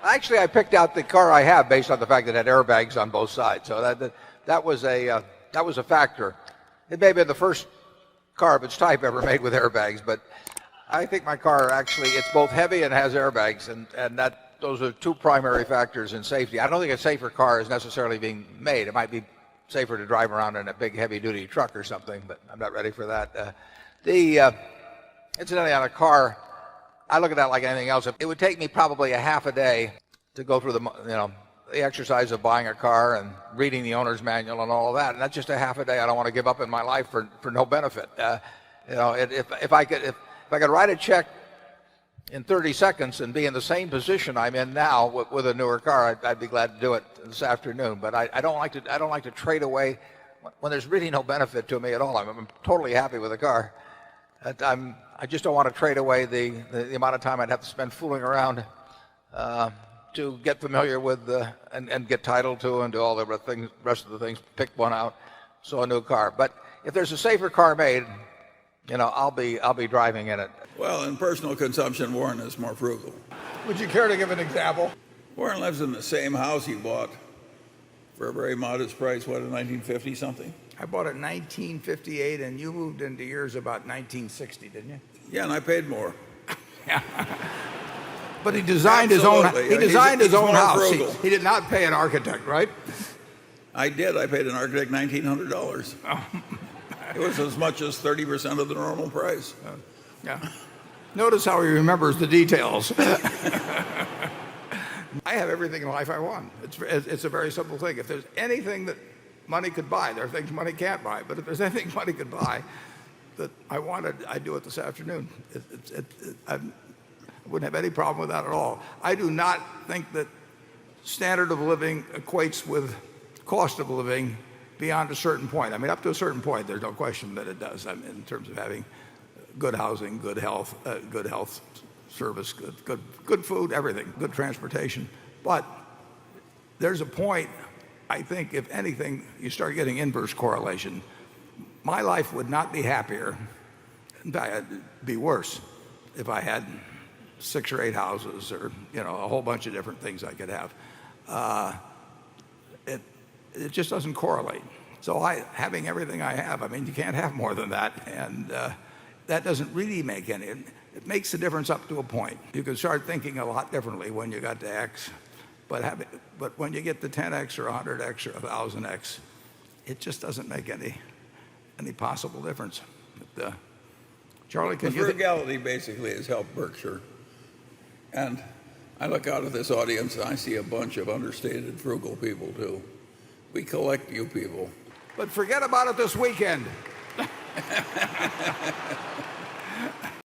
Actually, I picked out the car I have based on the fact that it had airbags on both sides. So that was a factor. It may have been the first car of its type ever made with airbags, but I think my car actually, it's both heavy and has airbags, and those are two primary factors in safety. I don't think a safer car is necessarily being made. It might be safer to drive around in a big heavy-duty truck or something, but I'm not ready for that. Incidentally, on a car, I look at that like anything else. It would take me probably a half a day to go through the exercise of buying a car and reading the owner's manual and all of that. And that's just a half a day I don't want to give up in my life for no benefit. If I could write a check in 30 seconds and be in the same position I'm in now with a newer car, I'd be glad to do it this afternoon. But I don't like to trade away when there's really no benefit to me at all. I'm totally happy with the car. I just don't want to trade away the amount of time I'd have to spend fooling around to get familiar with and get title to and do all the rest of the things, pick one out, so a new car. But if there's a safer car made, I'll be driving in it. Well, in personal consumption, Warren is more frugal. Would you care to give an example? Warren lives in the same house he bought for a very modest price, what, in 1950 something? I bought it in 1958, and you moved into yours about 1960, didn't you? Yeah, and I paid more. But he designed his own. He designed his own house. He did not pay an architect, right? I did. I paid an architect $1,900. It was as much as 30% of the normal price. Yeah. Notice how he remembers the details. I have everything in life I want. It's a very simple thing. If there's anything that money could buy, there are things money can't buy. But if there's anything money could buy that I wanted, I'd do it this afternoon. I wouldn't have any problem with that at all. I do not think that standard of living equates with cost of living beyond a certain point. I mean, up to a certain point, there's no question that it does. I mean, in terms of having good housing, good health service, good food, everything, good transportation. But there's a point, I think, if anything, you start getting inverse correlation. My life would not be happier, in fact, it'd be worse if I had 6 or 8 houses or a whole bunch of different things I could have. It just doesn't correlate. So having everything I have, I mean, you can't have more than that, and that doesn't really make any. It makes a difference up to a point. You can start thinking a lot differently when you got to X, but when you get to 10X or 100X or 1,000X, it just doesn't make any possible difference. But, Charlie, can you? Frugality basically has helped Berkshire, and I look out at this audience and I see a bunch of understated frugal people too. We collect you people. But forget about it this weekend.